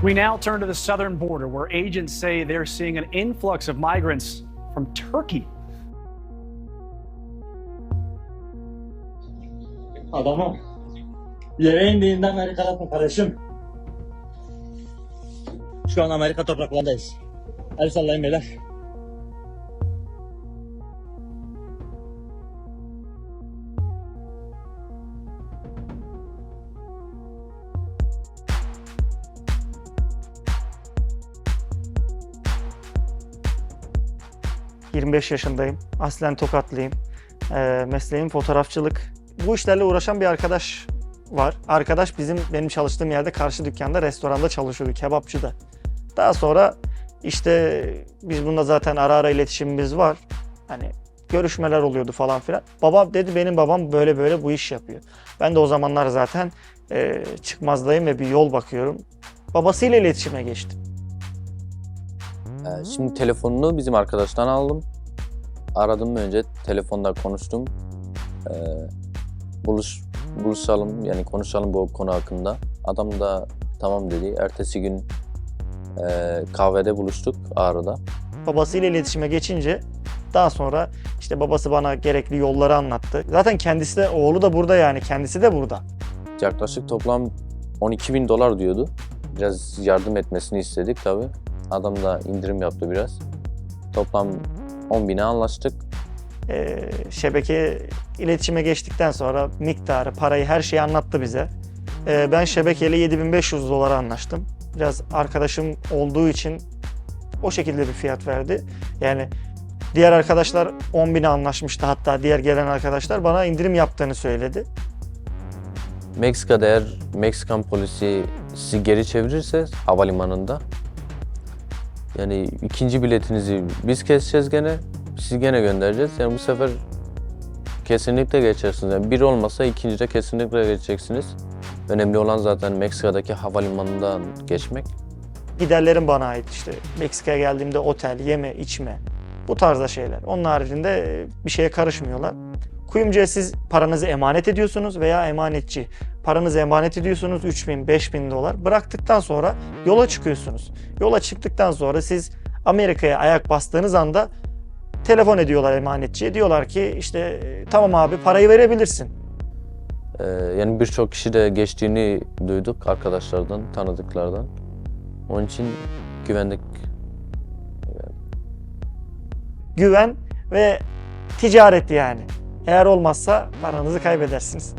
We now turn to the southern border, where agents say they're seeing an influx of migrants from Turkey. Adamım, yere indiğinde Amerika'dasın kardeşim. Şu an Amerika topraklarındayız. El sallayın beyler. ...25 yaşındayım. Aslen Tokatlıyım. Mesleğim fotoğrafçılık. Bu işlerle uğraşan bir arkadaş var. Arkadaş benim çalıştığım yerde karşı dükkanda, restoranda çalışıyordu, kebapçıda. Daha sonra işte biz bunda zaten ara ara iletişimimiz var. Hani görüşmeler oluyordu falan filan. Babam dedi, benim babam böyle böyle bu iş yapıyor. Ben de o zamanlar zaten çıkmazdayım ve bir yol bakıyorum. Babasıyla iletişime geçtim. Şimdi telefonunu bizim arkadaştan aldım. Aradım önce, telefonda konuştum. Buluşalım, yani konuşalım bu konu hakkında. Adam da tamam dedi. Ertesi gün kahvede buluştuk Ağrı'da. Babasıyla iletişime geçince daha sonra işte babası bana gerekli yolları anlattı. Zaten kendisi de, oğlu da burada, yani kendisi de burada. Yaklaşık toplam $12.000 diyordu. Biraz yardım etmesini istedik tabii. Adam da indirim yaptı biraz. Toplam 10.000'e anlaştık. Şebeke iletişime geçtikten sonra miktarı, parayı, her şeyi anlattı bize. Ben şebekeyle $7.500 anlaştım. Biraz arkadaşım olduğu için o şekilde bir fiyat verdi. Yani diğer arkadaşlar 10.000'e anlaşmıştı, hatta diğer gelen arkadaşlar bana indirim yaptığını söyledi. Meksika'da eğer Meksikan polisi sizi geri çevirirse havalimanında, yani ikinci biletinizi biz keseceğiz gene, sizi gene göndereceğiz. Yani bu sefer kesinlikle geçersiniz. Yani bir olmasa ikincide kesinlikle geçeceksiniz. Önemli olan zaten Meksika'daki havalimanından geçmek. Giderlerim bana ait, işte Meksika'ya geldiğimde otel, yeme, içme, bu tarzda şeyler. Onun haricinde bir şeye karışmıyorlar. Kuyumcuya siz paranızı emanet ediyorsunuz veya emanetçi. Paranızı emanet ediyorsunuz, $3.000-5.000. Bıraktıktan sonra yola çıkıyorsunuz. Yola çıktıktan sonra siz Amerika'ya ayak bastığınız anda telefon ediyorlar emanetçiye. Diyorlar ki işte tamam abi, parayı verebilirsin. Yani birçok kişi de geçtiğini duyduk arkadaşlardan, tanıdıklardan. Onun için güvendik. Güven ve ticaret yani. Eğer olmazsa paranızı kaybedersiniz.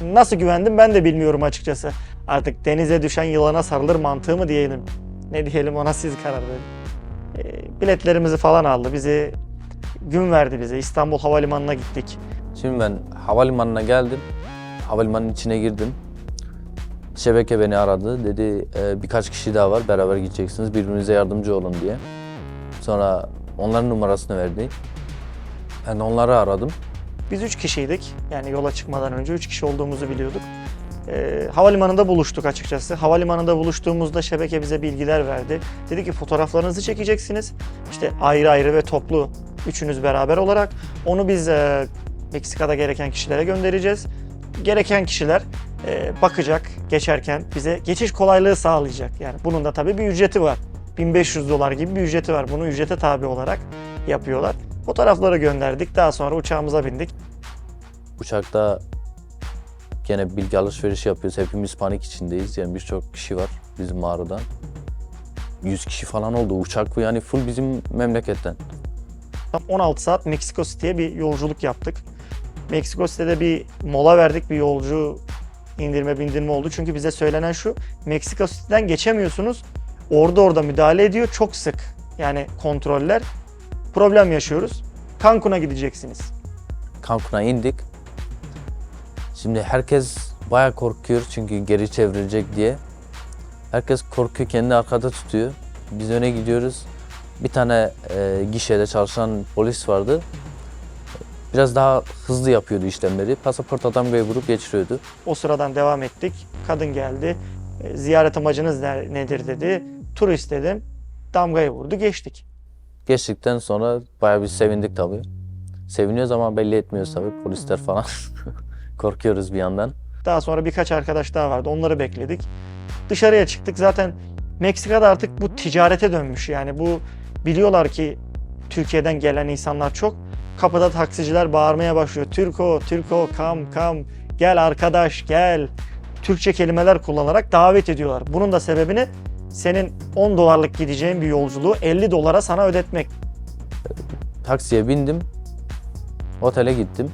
Nasıl güvendim ben de bilmiyorum açıkçası. Artık denize düşen yılana sarılır mantığı mı diyelim? Ne diyelim, ona siz karar verin. Biletlerimizi falan aldı. Gün verdi bize. İstanbul Havalimanı'na gittik. Şimdi ben havalimanına geldim. Havalimanının içine girdim. Şebeke beni aradı. Dedi birkaç kişi daha var, beraber gideceksiniz. Birbirinize yardımcı olun diye. Sonra onların numarasını verdi. Ben onları aradım. Biz 3 kişiydik. Yani yola çıkmadan önce 3 kişi olduğumuzu biliyorduk. Havalimanında buluştuk açıkçası. Havalimanında buluştuğumuzda şebeke bize bilgiler verdi. Dedi ki fotoğraflarınızı çekeceksiniz. İşte ayrı ayrı ve toplu, üçünüz beraber olarak. Onu biz Meksika'da gereken kişilere göndereceğiz. Gereken kişiler bakacak geçerken, bize geçiş kolaylığı sağlayacak. Yani bunun da tabii bir ücreti var. $1.500 gibi bir ücreti var. Bunu ücrete tabi olarak yapıyorlar. Fotoğrafları gönderdik. Daha sonra uçağımıza bindik. Uçakta gene bilgi alışverişi yapıyoruz. Hepimiz panik içindeyiz. Yani birçok kişi var bizim mağaradan. 100 kişi falan oldu. Uçak bu, yani full bizim memleketten. Tam 16 saat Meksiko City'ye bir yolculuk yaptık. Meksiko City'de bir mola verdik. Bir yolcu bindirme oldu. Çünkü bize söylenen şu: Meksiko City'den geçemiyorsunuz. Orada müdahale ediyor. Çok sık. Yani kontroller. Problem yaşıyoruz. Cancun'a gideceksiniz. Cancun'a indik. Şimdi herkes bayağı korkuyor çünkü geri çevrilecek diye. Herkes korkuyor, kendini arkada tutuyor. Biz öne gidiyoruz. Bir tane gişede çalışan polis vardı. Biraz daha hızlı yapıyordu işlemleri. Pasaport damgayı vurup geçiriyordu. O sıradan devam ettik. Kadın geldi. Ziyaret amacınız nedir dedi. Turist dedim. Damgayı vurdu, geçtik. Geçtikten sonra bayağı bir sevindik tabii. Seviniyoruz ama belli etmiyoruz tabii, polisler falan. Korkuyoruz bir yandan. Daha sonra birkaç arkadaş daha vardı. Onları bekledik. Dışarıya çıktık. Zaten Meksika'da artık bu ticarete dönmüş. Yani bu biliyorlar ki Türkiye'den gelen insanlar çok. Kapıda taksiciler bağırmaya başlıyor. Türko, Türko, come, gel arkadaş, gel. Türkçe kelimeler kullanarak davet ediyorlar. Bunun da sebebini senin 10 dolarlık gideceğin bir yolculuğu 50 dolara sana ödetmek. Taksiye bindim. Otele gittim.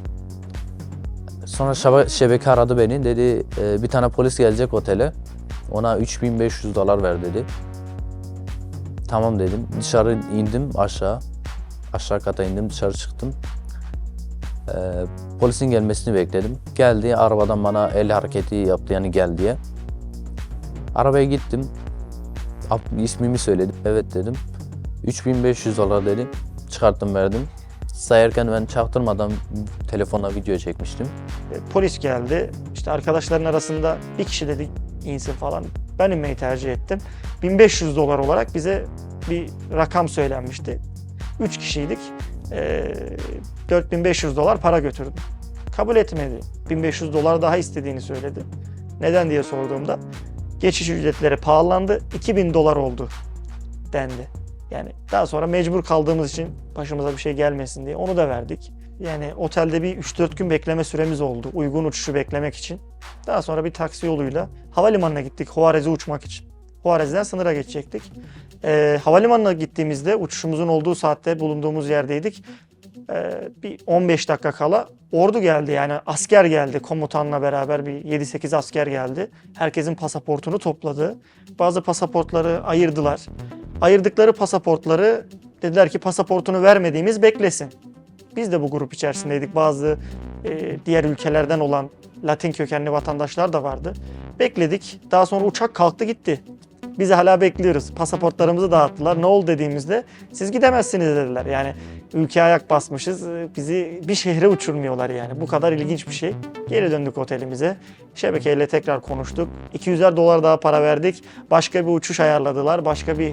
Sonra şebeke aradı beni. Dedi bir tane polis gelecek otele. Ona 3500 dolar ver dedi. Tamam dedim. Dışarı indim aşağı. Aşağı kata indim, dışarı çıktım. Polisin gelmesini bekledim. Geldi, arabadan bana el hareketi yaptı, yani gel diye. Arabaya gittim. İsmimi söyledim. Evet dedim. 3500 dolar dedi. Çıkarttım, verdim. Sayarken ben çaktırmadan telefonla video çekmiştim. Polis geldi. İşte arkadaşların arasında bir kişi dedi insin falan. Ben inmeyi tercih ettim. 1500 dolar olarak bize bir rakam söylenmişti. 3 kişiydik. 4500 dolar para götürdüm. Kabul etmedi. 1500 dolar daha istediğini söyledi. Neden diye sorduğumda geçiş ücretleri pahalandı. 2000 dolar oldu dendi. Yani daha sonra mecbur kaldığımız için başımıza bir şey gelmesin diye onu da verdik. Yani otelde bir 3-4 gün bekleme süremiz oldu. Uygun uçuşu beklemek için. Daha sonra bir taksi yoluyla havalimanına gittik Juarez'e uçmak için. Juarez'den sınıra geçecektik. Havalimanına gittiğimizde uçuşumuzun olduğu saatte bulunduğumuz yerdeydik. Bir 15 dakika kala ordu geldi, yani asker geldi, komutanla beraber bir 7-8 asker geldi. Herkesin pasaportunu topladı. Bazı pasaportları ayırdılar. Ayırdıkları pasaportları dediler ki pasaportunu vermediğimiz beklesin. Biz de bu grup içerisindeydik. Bazı diğer ülkelerden olan Latin kökenli vatandaşlar da vardı. Bekledik. Daha sonra uçak kalktı gitti. Biz hala bekliyoruz. Pasaportlarımızı dağıttılar. Ne oldu dediğimizde siz gidemezsiniz dediler. Yani ülkeye ayak basmışız. Bizi bir şehre uçurmuyorlar yani. Bu kadar ilginç bir şey. Geri döndük otelimize. Şebekeyle tekrar konuştuk. 200'er dolar daha para verdik. Başka bir uçuş ayarladılar. Başka bir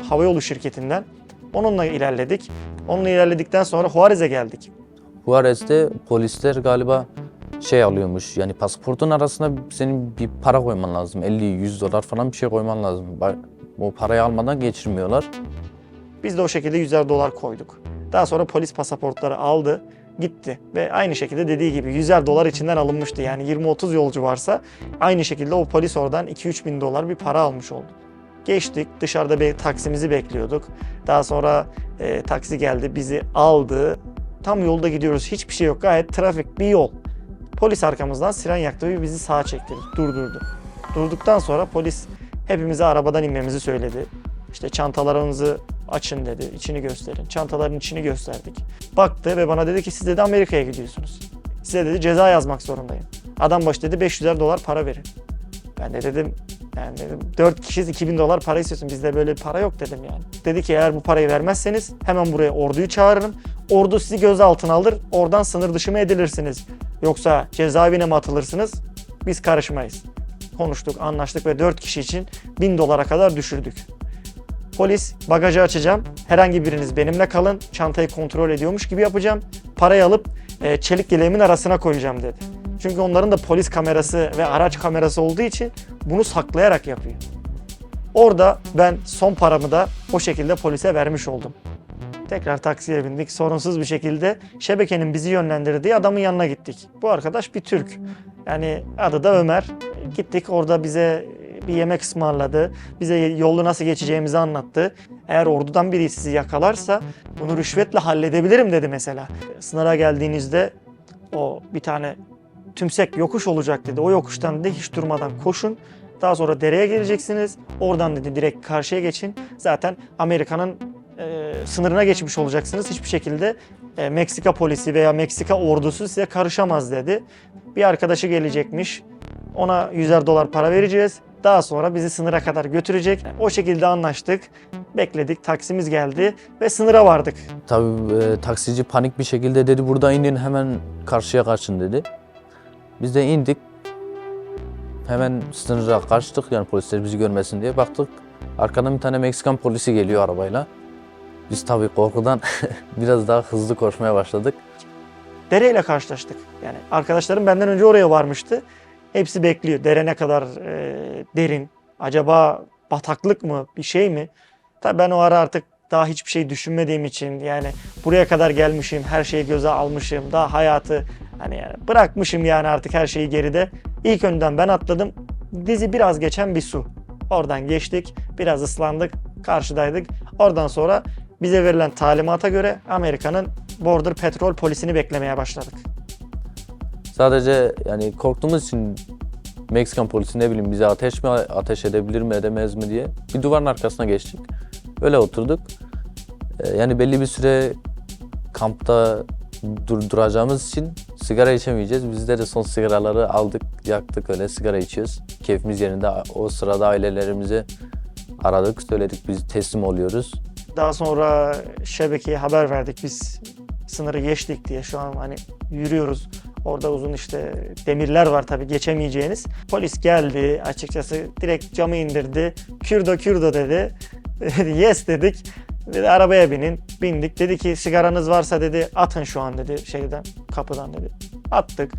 havayolu şirketinden. Onunla ilerledik. Onunla ilerledikten sonra Juarez'e geldik. Juarez'de polisler galiba şey alıyormuş, yani pasaportun arasına senin bir para koyman lazım. 50-100 dolar falan bir şey koyman lazım. O parayı almadan geçirmiyorlar. Biz de o şekilde 100'er dolar koyduk. Daha sonra polis pasaportları aldı, gitti. Ve aynı şekilde dediği gibi 100'er dolar içinden alınmıştı. Yani 20-30 yolcu varsa aynı şekilde o polis oradan 2-3 bin dolar bir para almış oldu. Geçtik, dışarıda bir taksimizi bekliyorduk. Daha sonra taksi geldi, bizi aldı. Tam yolda gidiyoruz, hiçbir şey yok, gayet trafik bir yol. Polis arkamızdan siren yaktı ve bizi sağa çekti, durdurdu. Durduktan sonra polis hepimize arabadan inmemizi söyledi. İşte çantalarınızı açın dedi, içini gösterin. Çantaların içini gösterdik. Baktı ve bana dedi ki siz dedi Amerika'ya gidiyorsunuz. Size dedi ceza yazmak zorundayım. Adam başı dedi 500'er dolar para verin. Ben de dedim, yani dedim 4 kişiyiz 2000 dolar para istiyorsun. Bizde böyle bir para yok dedim yani. Dedi ki eğer bu parayı vermezseniz hemen buraya orduyu çağırırım. Ordu sizi gözaltına alır, oradan sınır dışı mı edilirsiniz? Yoksa cezaevine mi atılırsınız? Biz karışmayız. Konuştuk, anlaştık ve 4 kişi için 1000 dolara kadar düşürdük. Polis, bagajı açacağım, herhangi biriniz benimle kalın, çantayı kontrol ediyormuş gibi yapacağım. Parayı alıp çelik yeleğimin arasına koyacağım dedi. Çünkü onların da polis kamerası ve araç kamerası olduğu için bunu saklayarak yapıyor. Orada ben son paramı da o şekilde polise vermiş oldum. Tekrar taksiye bindik. Sorunsuz bir şekilde şebekenin bizi yönlendirdiği adamın yanına gittik. Bu arkadaş bir Türk. Yani adı da Ömer. Gittik, orada bize bir yemek ısmarladı. Bize yolu nasıl geçeceğimizi anlattı. Eğer ordudan biri sizi yakalarsa bunu rüşvetle halledebilirim dedi mesela. Sınıra geldiğinizde o bir tane tümsek yokuş olacak dedi. O yokuştan dedi hiç durmadan koşun. Daha sonra dereye gireceksiniz. Oradan dedi direkt karşıya geçin. Zaten Amerika'nın sınırına geçmiş olacaksınız. Hiçbir şekilde Meksika polisi veya Meksika ordusu size karışamaz dedi. Bir arkadaşı gelecekmiş. Ona 100'er dolar para vereceğiz. Daha sonra bizi sınıra kadar götürecek. O şekilde anlaştık. Bekledik. Taksimiz geldi ve sınıra vardık. Tabii taksici panik bir şekilde dedi burada inin, hemen karşıya kaçın dedi. Biz de indik. Hemen sınıra kaçtık, yani polisler bizi görmesin diye. Baktık arkadan bir tane Meksikan polisi geliyor arabayla. Biz tabii korkudan biraz daha hızlı koşmaya başladık. Dereyle karşılaştık. Yani arkadaşlarım benden önce oraya varmıştı. Hepsi bekliyor. Dere ne kadar derin? Acaba bataklık mı, bir şey mi? Tabii ben o ara artık daha hiçbir şey düşünmediğim için yani buraya kadar gelmişim, her şeyi göze almışım, daha hayatı hani yani bırakmışım yani artık her şeyi geride. İlk önden ben atladım. Dizi biraz geçen bir su. Oradan geçtik, biraz ıslandık, karşıdaydık. Oradan sonra bize verilen talimata göre Amerika'nın Border Patrol polisini beklemeye başladık. Sadece yani korktuğumuz için Meksikan polisi ne bileyim bize ateş edebilir mi edemez mi diye bir duvarın arkasına geçtik. Öyle oturduk. Yani belli bir süre kampta duracağımız için sigara içemeyeceğiz. Biz de son sigaraları aldık, yaktık, öyle sigara içiyoruz. Keyfimiz yerinde. O sırada ailelerimizi aradık, söyledik biz teslim oluyoruz. Daha sonra şebekeye haber verdik, biz sınırı geçtik diye. Şu an hani yürüyoruz. Orada uzun işte demirler var tabii geçemeyeceğiniz. Polis geldi, açıkçası direkt camı indirdi. Kürdo kürdo dedi. Yes dedik. Dedi arabaya bindik. Dedi ki sigaranız varsa dedi atın şu an dedi kapıdan dedi. Attık.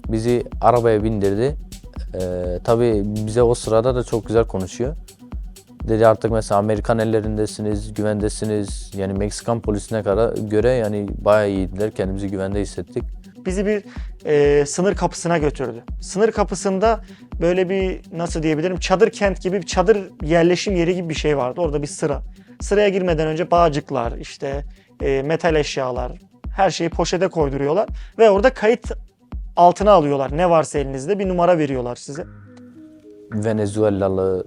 Bizi arabaya bindirdi. Tabii bize o sırada da çok güzel konuşuyor. Dedi artık mesela Amerikan ellerindesiniz, güvendesiniz. Yani Meksikan polisine göre yani bayağı iyiydiler. Kendimizi güvende hissettik. Bizi bir sınır kapısına götürdü. Sınır kapısında böyle bir nasıl diyebilirim çadır kent gibi bir çadır yerleşim yeri gibi bir şey vardı. Orada bir sıra. Sıraya girmeden önce bağcıklar, işte metal eşyalar, her şeyi poşete koyduruyorlar ve orada kayıt altına alıyorlar. Ne varsa elinizde bir numara veriyorlar size. Venezuelalı,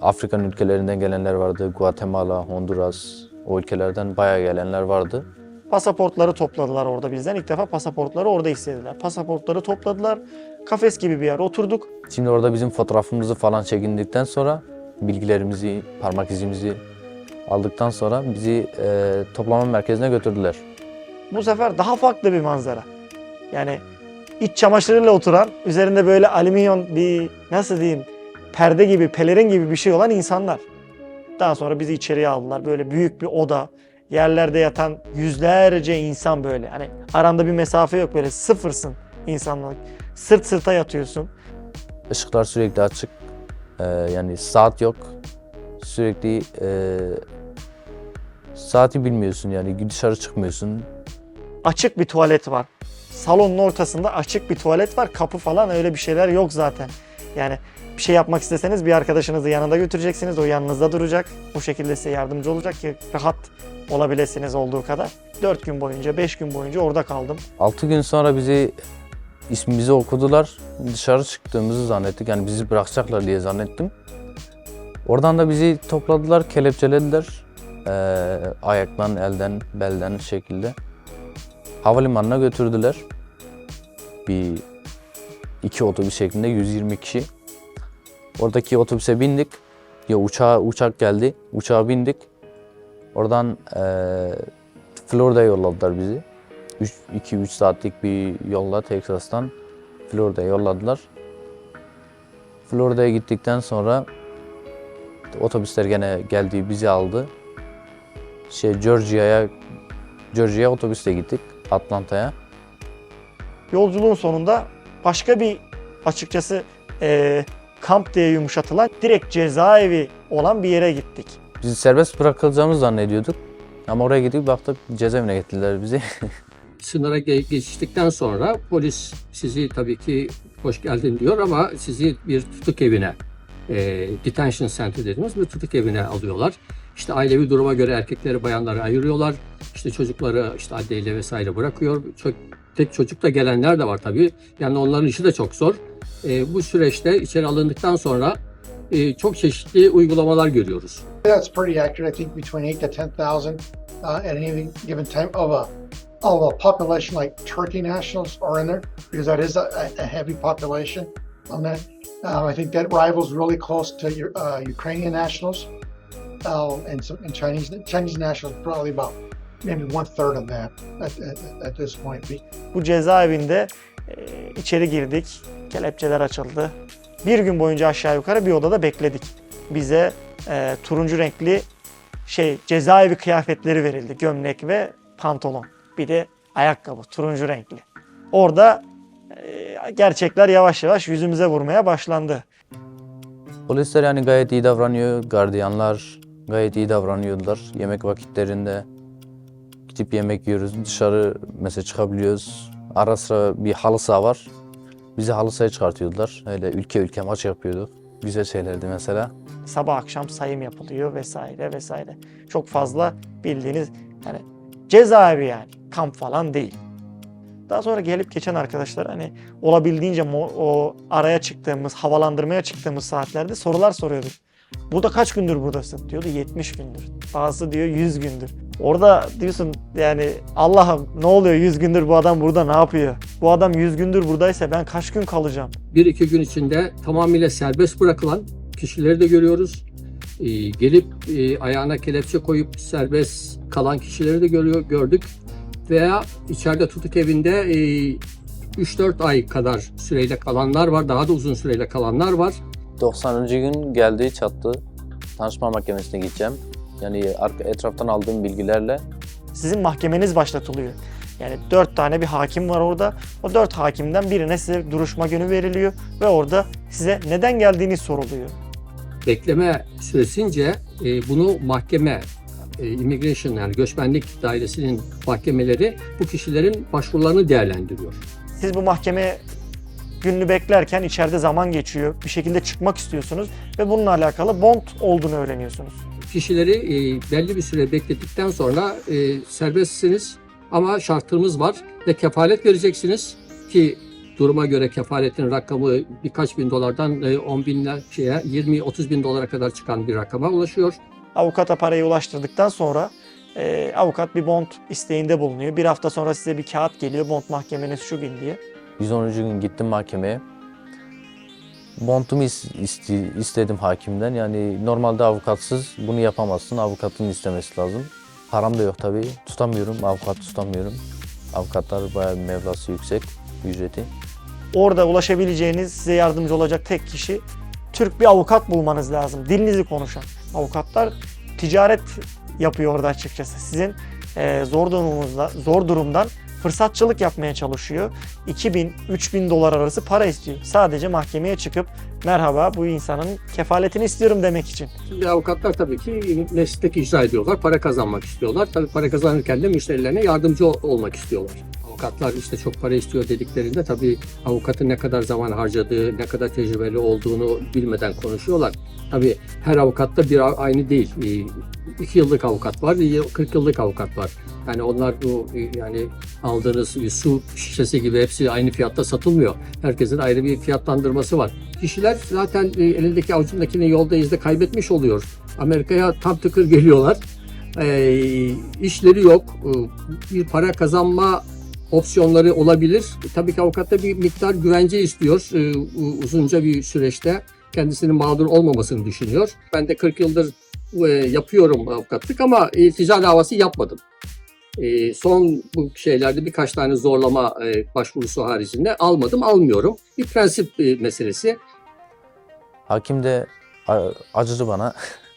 Afrikan ülkelerinden gelenler vardı. Guatemala, Honduras, o ülkelerden bayağı gelenler vardı. Pasaportları topladılar orada bizden. İlk defa pasaportları orada istediler. Pasaportları topladılar. Kafes gibi bir yer oturduk. Şimdi orada bizim fotoğrafımızı falan çekindikten sonra bilgilerimizi, parmak izimizi aldıktan sonra bizi toplama merkezine götürdüler. Bu sefer daha farklı bir manzara. Yani iç çamaşırıyla oturan, üzerinde böyle alüminyum bir nasıl diyeyim perde gibi, pelerin gibi bir şey olan insanlar. Daha sonra bizi içeriye aldılar. Böyle büyük bir oda, yerlerde yatan yüzlerce insan böyle. Hani aranda bir mesafe yok, böyle sıfırsın insanlık. Sırt sırta yatıyorsun. Işıklar sürekli açık. Yani saat yok. Sürekli saati bilmiyorsun yani dışarı çıkmıyorsun. Açık bir tuvalet var. Salonun ortasında açık bir tuvalet var. Kapı falan öyle bir şeyler yok zaten. Yani bir şey yapmak isteseniz bir arkadaşınızı yanında götüreceksiniz. O yanınızda duracak. Bu şekilde size yardımcı olacak ki rahat olabilirsiniz olduğu kadar. 4 gün boyunca, 5 gün boyunca orada kaldım. 6 gün sonra ismimizi okudular. Dışarı çıktığımızı zannettik. Yani bizi bırakacaklar diye zannettim. Oradan da bizi topladılar, kelepçelediler. Ayaktan, elden, belden şekilde. Havalimanına götürdüler. İki otobüs şeklinde 120 kişi. Oradaki otobüse bindik. Uçak geldi. Uçağa bindik. Oradan Florida'ya yolladılar bizi. 2-3 saatlik bir yolla Texas'tan Florida'ya yolladılar. Florida'ya gittikten sonra otobüsler gene geldi, bizi aldı. Georgia'ya otobüsle gittik, Atlanta'ya. Yolculuğun sonunda başka bir açıkçası kamp diye yumuşatılan direkt cezaevi olan bir yere gittik. Biz serbest bırakılacağımızı zannediyorduk. Ama oraya gidip baktık cezaevine getirdiler bizi. Sınıra geçtikten sonra polis sizi tabii ki hoş geldin diyor ama sizi bir tutuk evine, detention center dediğimiz bir tutuk evine alıyorlar. İşte ailevi duruma göre erkekleri bayanları ayırıyorlar. İşte çocukları işte adliyeyle vesaire bırakıyor. Tek çocukla gelenler de var tabii. Yani onların işi de çok zor. Bu süreçte içeri alındıktan sonra çok çeşitli uygulamalar görüyoruz. That's pretty accurate. I think between 8 to 10,000 at any given time of a population like Turkey nationals are in there because that is a heavy population on that. I think that rivals really close to your Ukrainian nationals and Chinese nationals probably about maybe 1/3 of that at this point. Bu cezaevinde içeri girdik, kelepçeler açıldı. Bir gün boyunca aşağı yukarı bir odada bekledik. Bize turuncu renkli cezaevi kıyafetleri verildi. Gömlek ve pantolon. Bir de ayakkabı turuncu renkli. Orada gerçekler yavaş yavaş yüzümüze vurmaya başlandı. Polisler yani gayet iyi davranıyor, gardiyanlar gayet iyi davranıyorlar. Yemek vakitlerinde gidip yemek yiyoruz, dışarı mesela çıkabiliyoruz. Ara sıra bir halı saha var, bizi halı sahaya çıkartıyorlar. Öyle ülke ülke maç yapıyorduk. Güzel şeylerdi mesela. Sabah akşam sayım yapılıyor vesaire vesaire. Çok fazla bildiğiniz yani cezaevi yani. Kamp falan değil. Daha sonra gelip geçen arkadaşlar hani olabildiğince o araya çıktığımız, havalandırmaya çıktığımız saatlerde sorular soruyorduk. Burada kaç gündür buradasın? Diyordu 70 gündür. Bazısı diyor 100 gündür. Orada diyorsun yani Allah'ım ne oluyor 100 gündür bu adam burada ne yapıyor? Bu adam 100 gündür buradaysa ben kaç gün kalacağım? 1-2 gün içinde tamamıyla serbest bırakılan kişileri de görüyoruz. Gelip ayağına kelepçe koyup serbest kalan kişileri de gördük. Veya içeride tutuk evinde 3-4 ay kadar süreyle kalanlar var. Daha da uzun süreyle kalanlar var. 90. gün geldi çattı. Tanışma mahkemesine gideceğim. Yani etraftan aldığım bilgilerle Sizin mahkemeniz başlatılıyor. Yani 4 tane bir hakim var orada. O 4 hakimden birine size duruşma günü veriliyor ve orada size neden geldiğiniz soruluyor. Bekleme süresince bunu mahkeme, immigration yani göçmenlik dairesinin mahkemeleri bu kişilerin başvurularını değerlendiriyor. Siz bu mahkeme gününü beklerken içeride zaman geçiyor. Bir şekilde çıkmak istiyorsunuz ve bununla alakalı bond olduğunu öğreniyorsunuz. Kişileri belli bir süre beklettikten sonra serbestsiniz ama şartlarımız var ve kefalet vereceksiniz ki duruma göre kefaletin rakamı birkaç bin dolardan 10 binler 20-30 bin dolara kadar çıkan bir rakama ulaşıyor. Avukata parayı ulaştırdıktan sonra avukat bir bond isteğinde bulunuyor. Bir hafta sonra size bir kağıt geliyor. Bond mahkemeniz şu gün diye. 110. gün gittim mahkemeye. Bontumu istedim hakimden. Yani normalde avukatsız bunu yapamazsın. Avukatın istemesi lazım. Param da yok tabii. Tutamıyorum. Avukat tutamıyorum. Avukatlar bayağı bir meblası yüksek. Ücreti. Orada ulaşabileceğiniz, size yardımcı olacak tek kişi Türk bir avukat bulmanız lazım. Dilinizi konuşan. Avukatlar ticaret yapıyor orada açıkçası. Sizin zor durumdan fırsatçılık yapmaya çalışıyor. 2.000-3.000 dolar arası para istiyor. Sadece mahkemeye çıkıp merhaba bu insanın kefaletini istiyorum demek için. Şimdi avukatlar tabii ki meslek icra ediyorlar, para kazanmak istiyorlar. Tabii para kazanırken de müşterilerine yardımcı olmak istiyorlar. Avukatlar işte çok para istiyor dediklerinde tabii avukatın ne kadar zaman harcadığı, ne kadar tecrübeli olduğunu bilmeden konuşuyorlar. Tabii her avukatta bir aynı değil. 2 yıllık avukat var, 40 yıllık avukat var. Yani onlar bu yani aldığınız bir su şişesi gibi hepsi aynı fiyatta satılmıyor. Herkesin ayrı bir fiyatlandırması var. Kişiler zaten elindeki avucundakini yolda izde kaybetmiş oluyor. Amerika'ya tam tıkır geliyorlar. İşleri yok. Bir para kazanma opsiyonları olabilir. Tabii ki avukatta bir miktar güvence istiyor. Uzunca bir süreçte kendisinin mağdur olmamasını düşünüyor. Ben de 40 yıldır yapıyorum avukatlık ama ticari davası yapmadım. Son bu şeylerde birkaç tane zorlama başvurusu haricinde almıyorum. Bir prensip meselesi. Hakim de acıdı bana.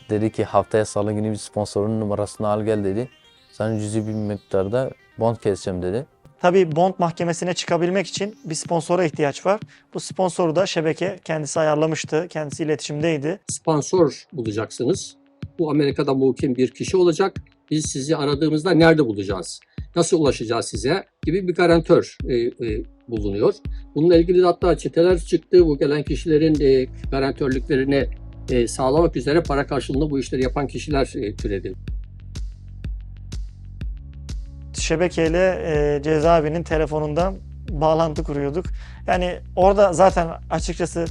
Dedi ki haftaya salı günü bir sponsorun numarasını al gel dedi. Sana cüzi bir miktarda bond keseceğim dedi. Tabii bond mahkemesine çıkabilmek için bir sponsora ihtiyaç var. Bu sponsoru da şebeke kendisi ayarlamıştı. Kendisi iletişimdeydi. Sponsor bulacaksınız. Bu Amerika'da mukim bir kişi olacak. Biz sizi aradığımızda nerede bulacağız? Nasıl ulaşacağız size? Gibi bir garantör bulunuyor. Bununla ilgili de hatta çeteler çıktı. Bu gelen kişilerin garantörlüklerini sağlamak üzere para karşılığında bu işleri yapan kişiler türedi. Şebekeyle cezaevinin telefonundan bağlantı kuruyorduk. Yani orada zaten açıkçası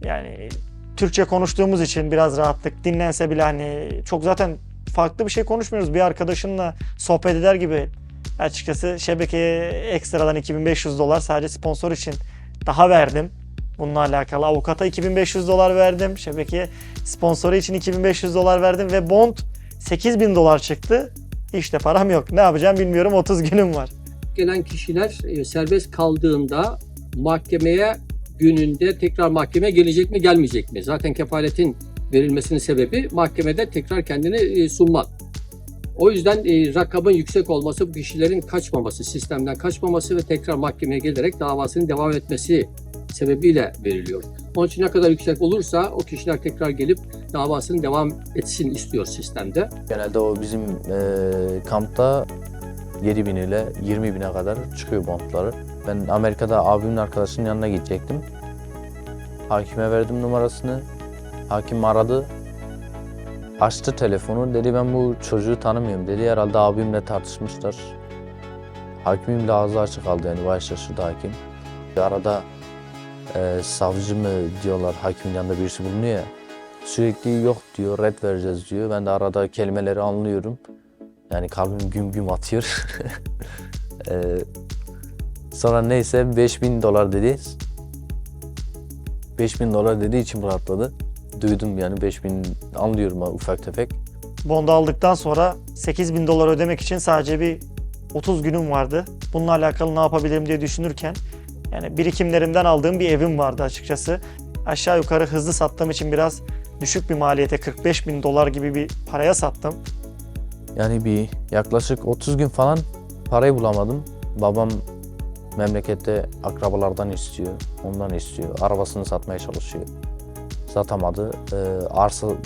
yani Türkçe konuştuğumuz için biraz rahatlık. Dinlense bile hani çok zaten farklı bir şey konuşmuyoruz. Bir arkadaşınla sohbet eder gibi açıkçası şebekeye ekstradan 2.500 dolar sadece sponsor için daha verdim. Bununla alakalı avukata 2.500 dolar verdim. Şebeke sponsoru için 2.500 dolar verdim ve bond 8.000 dolar çıktı. İşte param yok. Ne yapacağım bilmiyorum. 30 günüm var. Gelen kişiler serbest kaldığında mahkemeye gününde tekrar mahkemeye gelecek mi gelmeyecek mi? Zaten kefaletin verilmesinin sebebi mahkemede tekrar kendini sunmak. O yüzden rakamın yüksek olması, bu kişilerin kaçmaması, sistemden kaçmaması ve tekrar mahkemeye gelerek davasının devam etmesi sebebiyle veriliyor. Onun için ne kadar yüksek olursa o kişiler tekrar gelip davasını devam etsin istiyor sistemde. Genelde o bizim kampta 7.000 ile 20.000'e kadar çıkıyor bondları. Ben Amerika'da abimin arkadaşının yanına gidecektim. Hakime verdim numarasını. Hakim aradı. Açtı telefonu. Dedi ben bu çocuğu tanımıyorum dedi. Herhalde abimle tartışmışlar. Hakimin bile ağzı açık kaldı yani. Vay şaşırdı hakim. Arada savcı mı diyorlar, hakimin yanında birisi bulunuyor ya. Sürekli yok diyor, red vereceğiz diyor. Ben de arada kelimeleri anlıyorum. Yani kalbim güm güm atıyor. Sonra neyse $5.000 dedi. $5.000 dedi, içim rahatladı. Duydum yani 5.000 anlıyorum ufak tefek. Bondu aldıktan sonra $8.000 ödemek için sadece bir 30 günüm vardı. Bununla alakalı ne yapabilirim diye düşünürken yani birikimlerimden aldığım bir evim vardı açıkçası. Aşağı yukarı hızlı sattığım için biraz düşük bir maliyete $45.000 gibi bir paraya sattım. Yani bir yaklaşık 30 gün falan parayı bulamadım. Babam memlekette akrabalardan istiyor, ondan istiyor. Arabasını satmaya çalışıyor. Satamadı.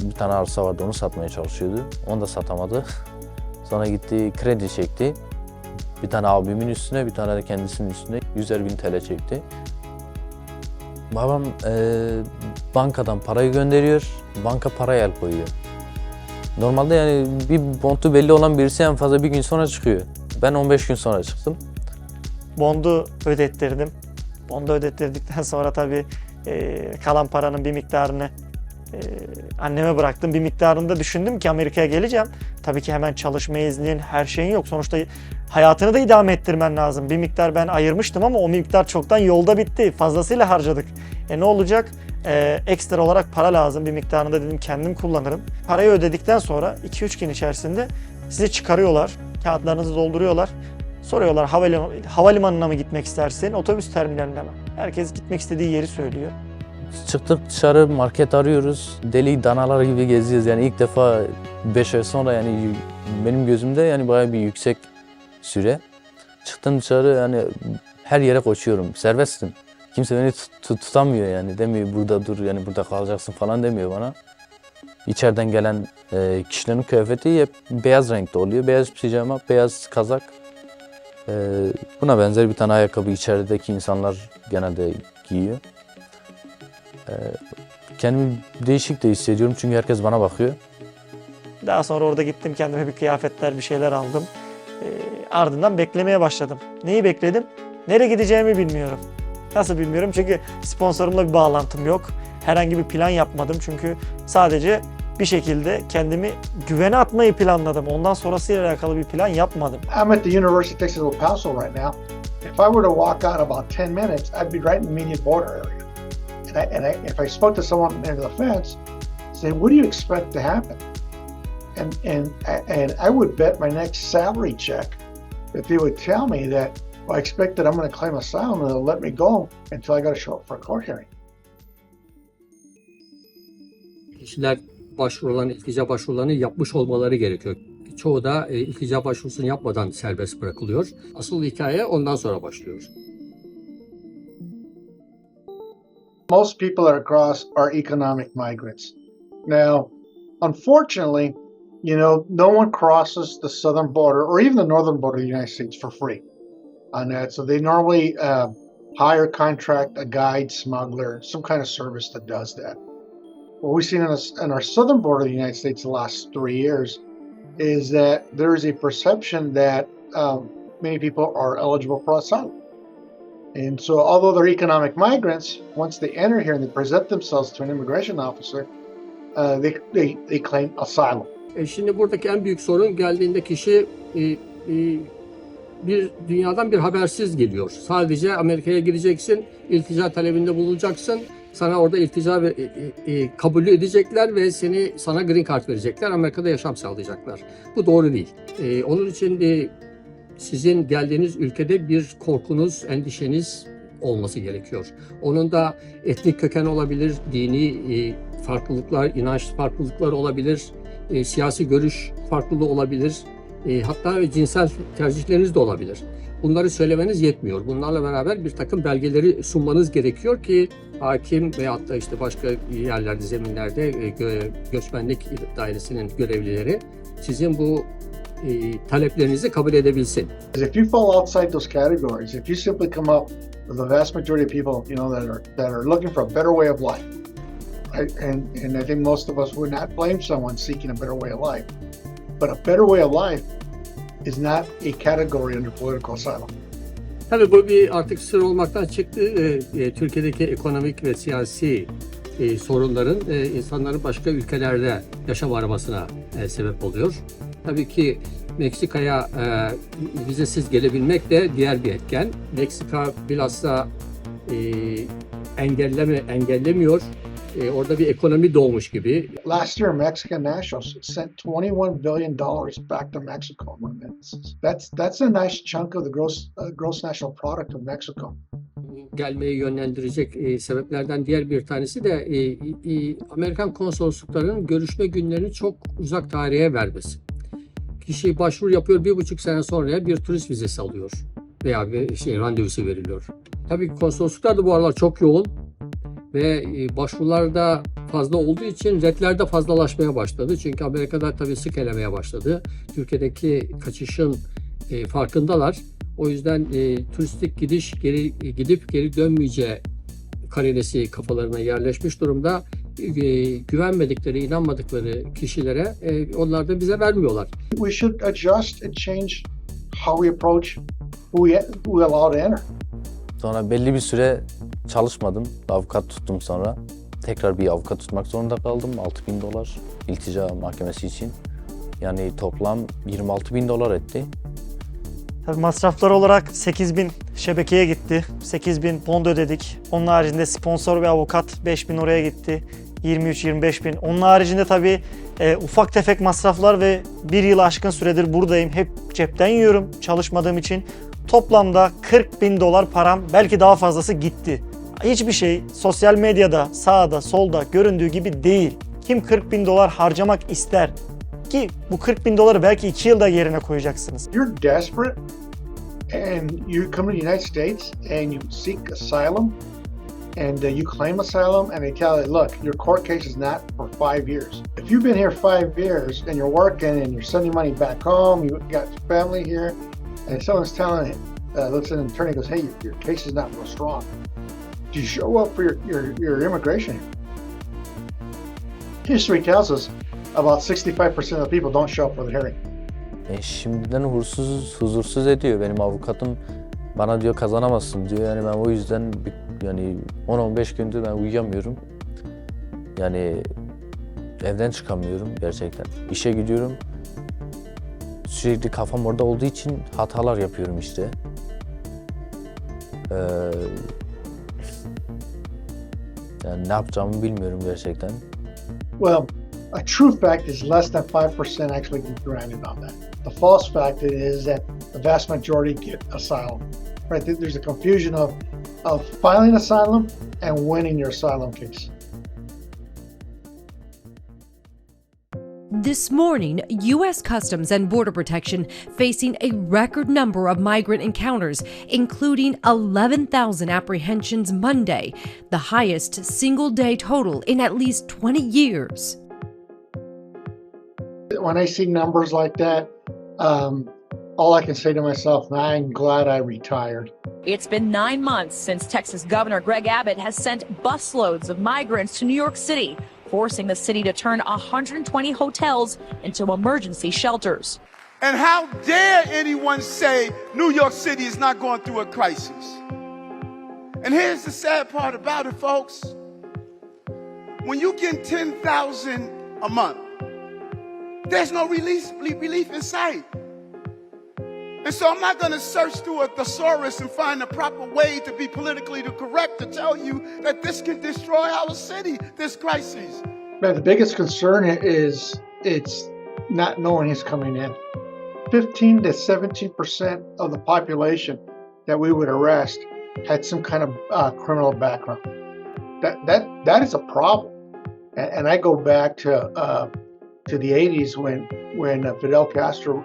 Bir tane arsa vardı, onu satmaya çalışıyordu. Onu da satamadı. Sonra gitti kredi çekti. Bir tane abimin üstüne, bir tane de kendisinin üstüne 100.000 TL çekti. Babam bankadan parayı gönderiyor, banka paraya el koyuyor. Normalde yani bir bondu belli olan birisi en fazla bir gün sonra çıkıyor. Ben 15 gün sonra çıktım. Bondu ödettirdim. Bondu ödettirdikten sonra tabii kalan paranın bir miktarını anneme bıraktım. Bir miktarını da düşündüm ki Amerika'ya geleceğim. Tabii ki hemen çalışma iznin, her şeyin yok. Sonuçta hayatını da idame ettirmen lazım. Bir miktar ben ayırmıştım ama o miktar çoktan yolda bitti. Fazlasıyla harcadık. Ne olacak? Ekstra olarak para lazım. Bir miktarını da dedim kendim kullanırım. Parayı ödedikten sonra 2-3 gün içerisinde sizi çıkarıyorlar. Kağıtlarınızı dolduruyorlar. Soruyorlar havalimanına mı gitmek istersin, otobüs terminaline mi? Herkes gitmek istediği yeri söylüyor. Çıktık dışarı, market arıyoruz. Deli danalar gibi geziyoruz. Yani ilk defa 5 ay sonra yani benim gözümde yani bayağı bir yüksek süre. Çıktım dışarı yani her yere koşuyorum. Serbestim. Kimse beni tutamıyor yani. Demiyor burada dur yani burada kalacaksın falan demiyor bana. İçeriden gelen kişilerin kıyafeti hep beyaz renkte oluyor. Beyaz pijama, beyaz kazak. Buna benzer bir tane ayakkabı içerideki insanlar genelde giyiyor. Kendimi değişik de hissediyorum çünkü herkes bana bakıyor. Daha sonra orada gittim kendime bir kıyafetler, bir şeyler aldım. Ardından beklemeye başladım. Neyi bekledim? Nereye gideceğimi bilmiyorum. Nasıl bilmiyorum? Çünkü sponsorumla bir bağlantım yok. Herhangi bir plan yapmadım çünkü sadece bir şekilde kendimi güvene atmayı planladım. Ondan sonrasıyla alakalı bir plan yapmadım. I'm at the University of Texas El Paso right now. If I were to walk out about 10 minutes, I'd be right in the immediate border area. If I spoke to someone near the fence, say, "What do you expect to happen?" And I would bet my next salary check that they would tell me that, well, I expect that I'm going to claim asylum and they'll let me go until I got to show up for a court hearing. Kişiler iltica başvurularını yapmış olmaları gerekiyor. Çoğu da iltica başvurusunu yapmadan serbest bırakılıyor. Asıl hikaye ondan sonra başlıyor. Most people that are across are economic migrants. Now, unfortunately, no one crosses the southern border or even the northern border of the United States for free on that. So they normally hire, contract a guide, smuggler, some kind of service that does that. What we've seen in our southern border of the United States the last 3 years is that there is a perception that many people are eligible for asylum. And so although they're economic migrants, once they enter here and they present themselves to an immigration officer, they claim asylum. Şimdi buradaki en büyük sorun geldiğinde kişi bir dünyadan bir habersiz geliyor. Sadece Amerika'ya gireceksin, iltica talebinde bulunacaksın. Sana orada iltica kabul edecekler ve sana green card verecekler. Amerika'da yaşam sağlayacaklar. Bu doğru değil. Onun için sizin geldiğiniz ülkede bir korkunuz, endişeniz olması gerekiyor. Onun da etnik köken olabilir, dini farklılıklar, inanç farklılıkları olabilir, siyasi görüş farklılığı olabilir. Hatta cinsel tercihleriniz de olabilir. Bunları söylemeniz yetmiyor. Bunlarla beraber bir takım belgeleri sunmanız gerekiyor ki hakim veyahut da işte başka yerlerde, zeminlerde göçmenlik dairesinin görevlileri sizin bu taleplerinizi kabul edebilsin. If you fall outside those categories, if you simply come up with the vast majority of people, that are looking for a better way of life, and I think most of us would not blame someone seeking a better way of life, but a better way of life is not a category under political asylum. Tabii bu bir artık sır olmaktan çıktı. Türkiye'deki ekonomik ve siyasi sorunların insanların başka ülkelerde yaşam aramasına sebep oluyor. Tabii ki Meksika'ya vizesiz gelebilmek de diğer bir etken. Meksika bilhassa engellemiyor. Orada bir ekonomi doğmuş gibi. Last year, Mexican nationals sent $21 billion back to Mexico in remittances. That's a nice chunk of the gross national product of Mexico. Gelmeyi yönlendirecek sebeplerden diğer bir tanesi de Amerikan konsolosluklarının görüşme günlerini çok uzak tarihe vermesi. Kişi başvuru yapıyor, 1,5 sene sonra bir turist vizesi alıyor veya bir randevusu veriliyor. Tabii konsolosluklar da bu aralar çok yoğun ve başvurularda fazla olduğu için redler de fazlalaşmaya başladı. Çünkü Amerika'da tabii sık elemeye başladı. Türkiye'deki kaçışın farkındalar. O yüzden turistik gidiş gidip geri dönmeyeceği karinesi kafalarına yerleşmiş durumda. Güvenmedikleri, inanmadıkları kişilere onlar da bize vermiyorlar. We should adjust and change how we approach who we allow to enter. Sonra belli bir süre çalışmadım. Avukat tuttum sonra. Tekrar bir avukat tutmak zorunda kaldım. $6.000 iltica mahkemesi için. Yani toplam $26.000 etti. Tabii masraflar olarak 8.000 şebekeye gitti. 8.000 pond ödedik. Onun haricinde sponsor ve avukat 5.000 oraya gitti. 23-25.000. Onun haricinde tabii ufak tefek masraflar ve bir yıl aşkın süredir buradayım. Hep cepten yiyorum çalışmadığım için. Toplamda $40.000 param, belki daha fazlası gitti. Hiçbir şey sosyal medyada, sağda, solda göründüğü gibi değil. Kim $40.000 harcamak ister? Ki bu $40.000 belki 2 yılda yerine koyacaksınız. You're desperate and you come to the United States and you seek asylum and you claim asylum and they tell you, look, your court case is not for 5 years. If you've been here 5 years and you're working and you're sending money back home, you got family here, and someone's telling you, looks at an attorney and goes, hey, your case is not real strong. Do you show up for your immigration here? History tells us about 65% of the people don't show up for the hearing. Şimdiden huzursuz ediyor. Benim avukatım bana diyor kazanamazsın diyor. Yani ben o yüzden yani 10-15 gündür ben uyuyamıyorum. Yani evden çıkamıyorum gerçekten. İşe gidiyorum. Sürekli kafam orada olduğu için hatalar yapıyorum işte. Yani ne yapacağımı bilmiyorum gerçekten. Well, a true fact is less than 5% actually get granted on that. The false fact is that the vast majority get asylum. Right? There's a confusion of filing asylum and winning your asylum case. This morning, U.S. Customs and Border Protection facing a record number of migrant encounters, including 11,000 apprehensions Monday, the highest single-day total in at least 20 years. When I see numbers like that, all I can say to myself, I'm glad I retired. It's been 9 months since Texas Governor Greg Abbott has sent busloads of migrants to New York City, forcing the city to turn 120 hotels into emergency shelters. And how dare anyone say New York City is not going through a crisis? And here's the sad part about it, folks. When you get 10,000 a month, there's no relief in sight. And so I'm not going to search through a thesaurus and find the proper way to be politically correct to tell you that this can destroy our city, this crisis. But the biggest concern is it's not knowing who's coming in. 15 to 17% of the population that we would arrest had some kind of criminal background. That is a problem. And I go back to to the 80s when Fidel Castro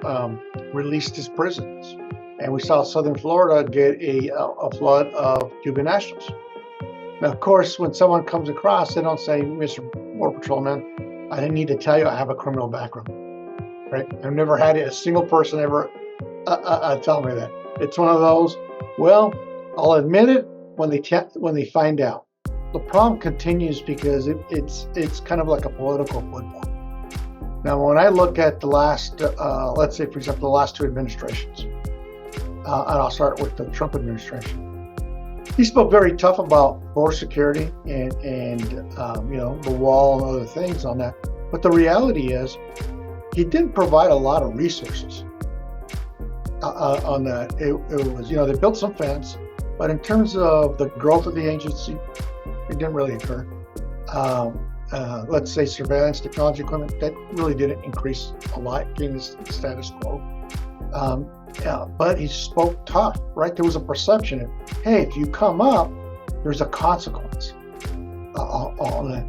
released his prisons. And we saw Southern Florida get a flood of Cuban nationals. Now, of course, when someone comes across, they don't say, Mr. Border Patrolman, I didn't need to tell you I have a criminal background, right? I've never had a single person ever tell me that. It's one of those, well, I'll admit it when they find out. The problem continues because it's kind of like a political football. Now, when I look at the last, let's say, for example, the last two administrations, and I'll start with the Trump administration. He spoke very tough about border security and the wall and other things on that. But the reality is, he didn't provide a lot of resources on that. It was, they built some fence, but in terms of the growth of the agency, it didn't really occur. Let's say surveillance technology equipment, that really didn't increase a lot, getting the status quo. But he spoke tough, right? There was a perception of, hey, if you come up, there's a consequence on that.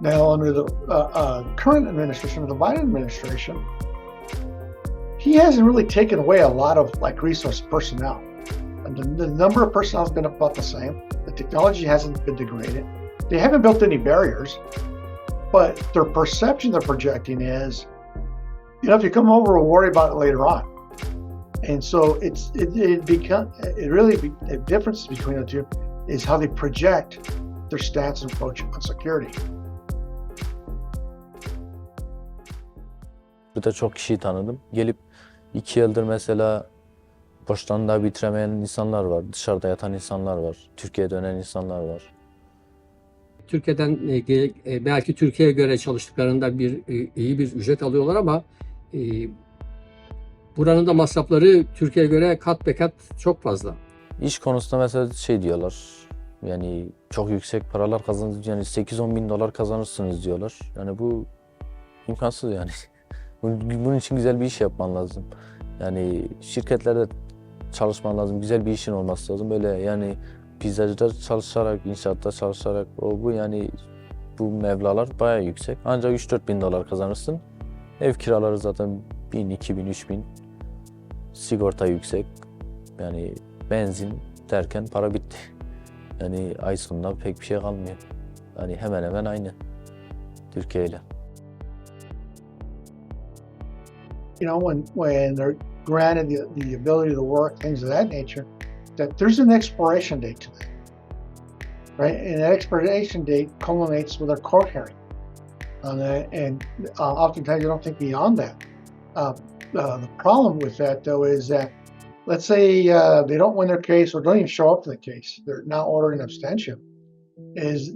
Now, under the current administration, the Biden administration, he hasn't really taken away a lot of resource personnel. And the number of personnel has been about the same. The technology hasn't been degraded. They haven't built any barriers, but their perception they're projecting is, if you come over, we'll worry about it later on. And so the difference between the two is how they project their stance and approach on security. Burada çok kişiyi tanıdım. Gelip 2 yıldır mesela borçlarını bitiremeyen insanlar var. Dışarıda yatan insanlar var. Türkiye'ye dönen insanlar var. Türkiye'den belki Türkiye'ye göre çalıştıklarında iyi bir ücret alıyorlar ama buranın da masrafları Türkiye'ye göre kat be kat çok fazla. İş konusunda mesela diyorlar. Yani çok yüksek paralar kazanırsınız. Yani 8-10 bin dolar kazanırsınız diyorlar. Yani bu imkansız yani. Bunun için güzel bir iş yapman lazım. Yani şirketlerde çalışman lazım. Güzel bir işin olması lazım. Böyle yani pizzacıda çalışarak, inşaatta çalışarak bu mevlalar bayağı yüksek. Ancak 3-4 bin dolar kazanırsın. Ev kiraları zaten 1000, 2000, 3000. Sigorta yüksek. Yani benzin derken para bitti. Yani ay sonunda pek bir şey kalmıyor. Yani hemen hemen aynı Türkiye ile. When they're granted the ability to work, things of that nature, that there's an expiration date to that, right? And that expiration date culminates with a court hearing on that, and oftentimes you don't think beyond that. The problem with that, though, is that let's say they don't win their case or don't even show up to the case. They're now ordered an abstention.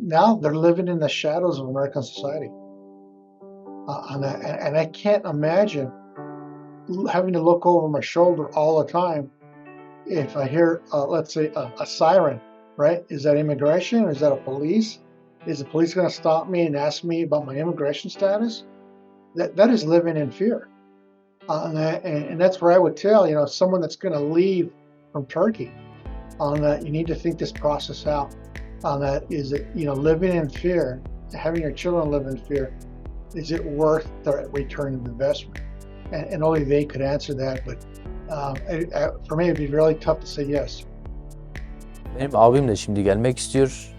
Now they're living in the shadows of American society. And I can't imagine having to look over my shoulder all the time if I hear, let's say, a siren, right? Is that immigration or is that a police? Is the police going to stop me and ask me about my immigration status? That is living in fear. And that's where I would tell, someone that's going to leave from Turkey, on that you need to think this process out. On that, is it, living in fear, having your children live in fear, is it worth the return of investment? And only they could answer that. But for me, it'd be really tough to say yes. Benim abim de şimdi gelmek istiyor.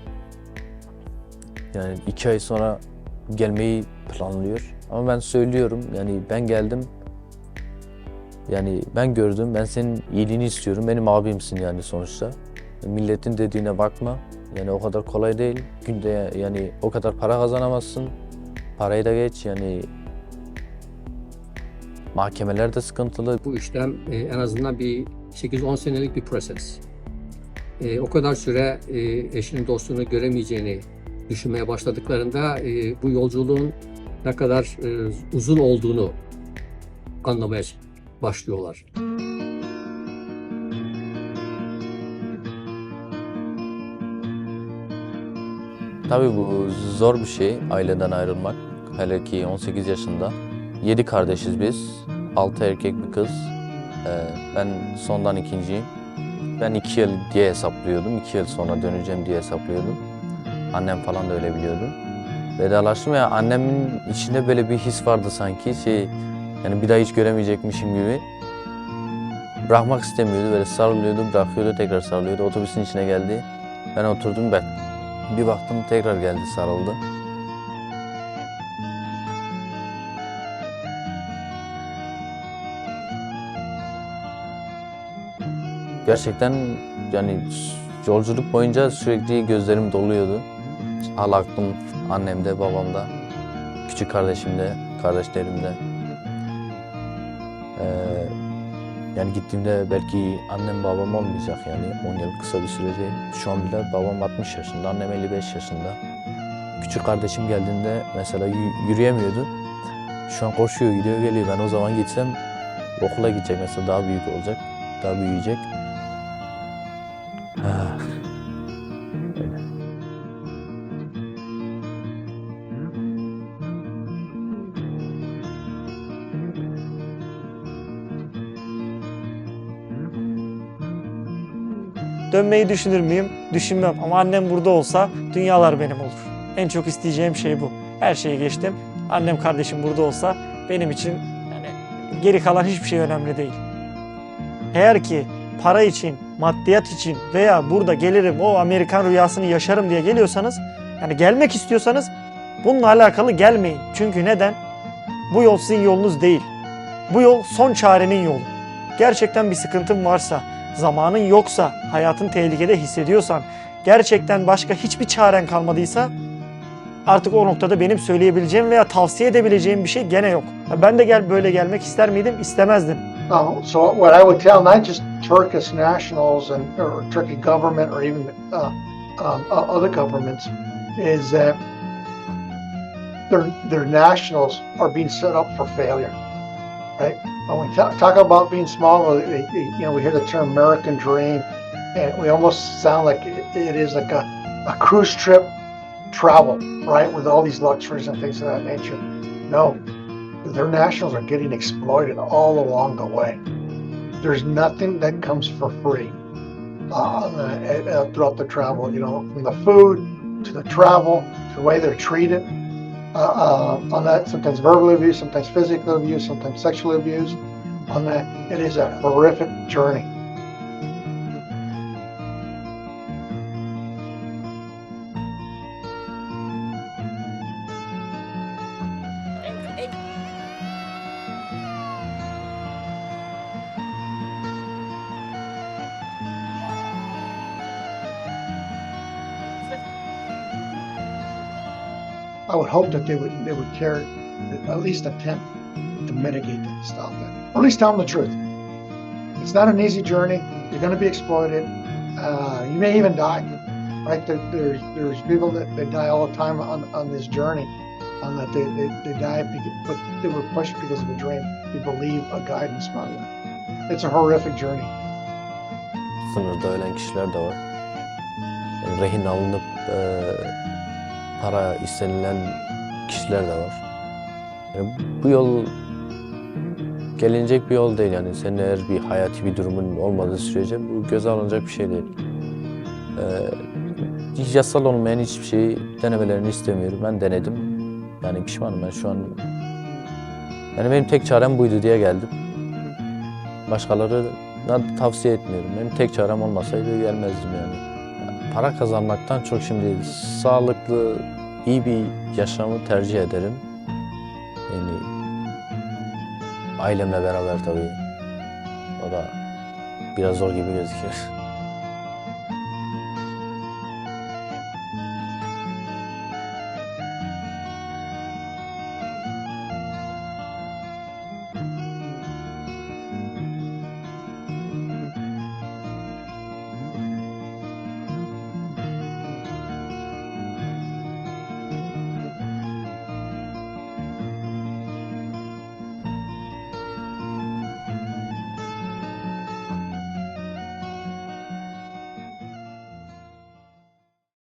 Yani 2 ay sonra gelmeyi planlıyor. Ama ben söylüyorum, yani ben geldim. Yani ben gördüm, ben senin iyiliğini istiyorum. Benim abimsin yani sonuçta. Milletin dediğine bakma. Yani o kadar kolay değil. Günde yani o kadar para kazanamazsın. Parayı da geç yani. Mahkemeler de sıkıntılı. Bu işlem en azından bir 8-10 senelik bir proses. O kadar süre eşinin dostunu göremeyeceğini düşünmeye başladıklarında bu yolculuğun ne kadar uzun olduğunu anlamaya başlıyorlar. Tabii bu zor bir şey, aileden ayrılmak. Hele ki 18 yaşında. 7 kardeşiz biz. 6 erkek bir kız. Ben sondan ikinciyim. Ben 2 yıl diye hesaplıyordum. 2 yıl sonra döneceğim diye hesaplıyordum. Annem falan da öyle biliyordu. vedalaştım ya, annemin içinde böyle bir his vardı sanki, yani bir daha hiç göremeyecekmişim gibi. Bırakmak istemiyordu, böyle sarılıyordu, bırakıyordu, tekrar sarılıyordu. Otobüsün içine geldi. Ben oturdum, bir baktım tekrar geldi, sarıldı. Gerçekten yani yolculuk boyunca sürekli gözlerim doluyordu. Hala aklım annemde, babamda, küçük kardeşimde, kardeşlerimde. Yani gittiğimde belki annem babam olmayacak, yani 10 yıl kısa bir süre değil. Şu an bile babam 60 yaşında, annem 55 yaşında. Küçük kardeşim geldiğinde mesela yürüyemiyordu. Şu an koşuyor, gidiyor, geliyor. Ben o zaman gitsem okula gidecek mesela, daha büyük olacak, daha büyüyecek. Dönmeyi düşünür müyüm? Düşünmem. Ama annem burada olsa dünyalar benim olur. En çok isteyeceğim şey bu. Her şeyi geçtim. Annem, kardeşim burada olsa benim için yani geri kalan hiçbir şey önemli değil. Eğer ki para için, maddiyat için veya burada gelirim, o Amerikan rüyasını yaşarım diye geliyorsanız, yani gelmek istiyorsanız bununla alakalı gelmeyin. Çünkü neden? Bu yol sizin yolunuz değil. Bu yol son çarenin yolu. Gerçekten bir sıkıntın varsa, zamanın yoksa, hayatın tehlikede hissediyorsan, gerçekten başka hiçbir çaren kalmadıysa artık o noktada benim söyleyebileceğim veya tavsiye edebileceğim bir şey gene yok. Ben de böyle gelmek ister miydim? İstemezdim. So what I would tell not just Turkish nationals and or Turkey government or even other governments is that their nationals are being set up for failure, right? When we talk about being small, we hear the term American dream, and we almost sound like it is like a cruise trip travel, right? With all these luxuries and things of that nature. No, their nationals are getting exploited all along the way. There's nothing that comes for free throughout the travel, from the food to the travel, to the way they're treated. On that, sometimes verbally abused, sometimes physically abused, sometimes sexually abused. On that, it is a horrific journey. I would hope that they would care, at least attempt to mitigate that, stop that, or at least tell them the truth. It's not an easy journey. You're going to be exploited. You may even die, right? There's people that die all the time on this journey, on that they die, but they were pushed because of a dream. They believe a guidance smuggler. It's a horrific journey. Sınırda ölen kişiler de var. Yani rehin alınıp para istenilen kişiler de var. Yani bu yol gelinecek bir yol değil, yani senin eğer bir hayati bir durumun olmadığı sürece bu göze alınacak bir şey değil. Hiç yasal olmayan hiçbir şeyi denemelerini istemiyorum. Ben denedim. Yani pişmanım ben şu an. Yani benim tek çarem buydu diye geldim. Başkalarına tavsiye etmiyorum. Benim tek çarem olmasaydı gelmezdim yani. Para kazanmaktan çok şimdi sağlıklı, iyi bir yaşamı tercih ederim. Yani ailemle beraber tabii. O da biraz zor gibi gözüküyor.